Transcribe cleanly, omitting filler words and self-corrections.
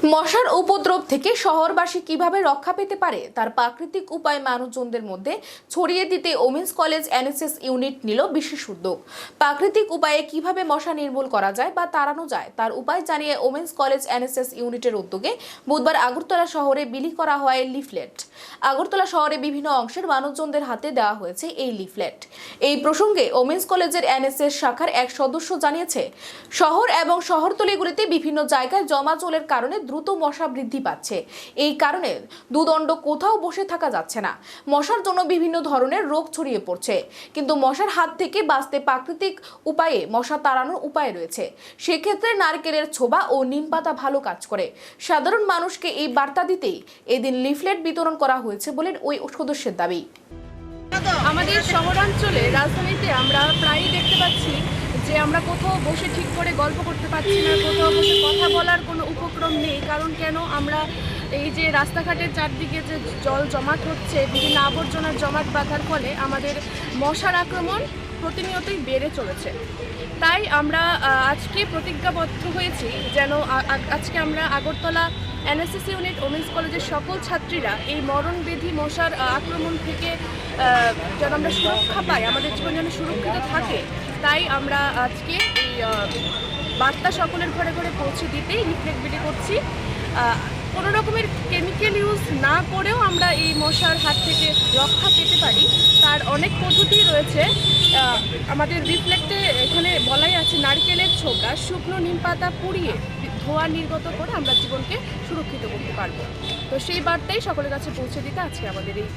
মশার উপদ্রব থেকে শহরবাসী কিভাবে রক্ষা পেতে পারে তার প্রাকৃতিক উপায় মানুষজনদের মধ্যে ছড়িয়ে দিতে ওমেন্স কলেজ এনএসএস ইউনিট নিল বিশেষ উদ্যোগ। প্রাকৃতিক উপায়ে কিভাবে মশা নির্মূল করা যায় বা তাড়ানো যায় তার উপায় জানিয়ে ওমেন্স কলেজ এনএসএস ইউনিটের উদ্যোগে বুধবার আগরতলা শহরে বিলি করা হয় লিফলেট। আগরতলা শহরে বিভিন্ন অংশের মানুষজনদের হাতে দেওয়া হয়েছে এই লিফলেট। এই প্রসঙ্গে ওমেন্স কলেজের এনএসএস শাখার এক সদস্য জানিয়েছে, শহর এবং শহরতলিগুলিতে বিভিন্ন জায়গায় জমা জলের কারণে দ্রুত মশা বৃদ্ধি পাচ্ছে। এই কারণে দুদণ্ড কোথাও বসে থাকা যাচ্ছে না। মশার জন্য বিভিন্ন ধরনের রোগ ছড়িয়ে পড়ছে, কিন্তু মশার হাত থেকে বাঁচতে প্রাকৃতিক উপায়ে মশা তাড়ানোর উপায় রয়েছে। সেক্ষেত্রে নারকেলের ছোবা ও নিম পাতা ভালো কাজ করে। সাধারণ মানুষকে এই বার্তা দিতেই এদিন লিফলেট বিতরণ করা হয়েছে বলে ওই সদস্যের দাবি। আমাদের শহরাঞ্চলে রাজধানীতে আমরা প্রায়ই দেখতে পাচ্ছি যে আমরা কোথাও বসে ঠিক করে গল্প করতে পারছি না, কোথাও বসে কথা বলার কোনো উপক্রম নেই। কারণ কেন, আমরা এই যে রাস্তাঘাটের চারদিকে যে জল জমাট হচ্ছে, বিভিন্ন আবর্জনার জমাট বাঁধার ফলে আমাদের মশার আক্রমণ প্রতিনিয়তই বেড়ে চলেছে। তাই আমরা আজকে প্রতিজ্ঞাবদ্ধ হয়েছি যেন আজকে আমরা আগরতলা এনএসএস ইউনিট ওমেন্স কলেজের সকল ছাত্রীরা এই মরণবেধি মশার আক্রমণ থেকে যেন আমরা সুরক্ষা পাই, আমাদের জীবন যেন সুরক্ষিত থাকে। তাই আমরা আজকে এই বার্তা সকলের ঘরে ঘরে পৌঁছে দিতেই লিফলেট বিলি করছি। কোনো রকমের কেমিক্যাল ইউজ না করেও আমরা এই মশার হাত থেকে রক্ষা পেতে পারি, তার অনেক পদ্ধতি রয়েছে। আমাদের লিফলেটে এখানে বলাই আছে নারকেলের ছোবড়া, শুকনো নিম পাতা পুড়িয়ে ধোঁয়া নির্গত করে আমরা জীবনকে সুরক্ষিত করতে পারবো। তো সেই বার্তাই সকলের কাছে পৌঁছে দিতে আজকে আমাদের এই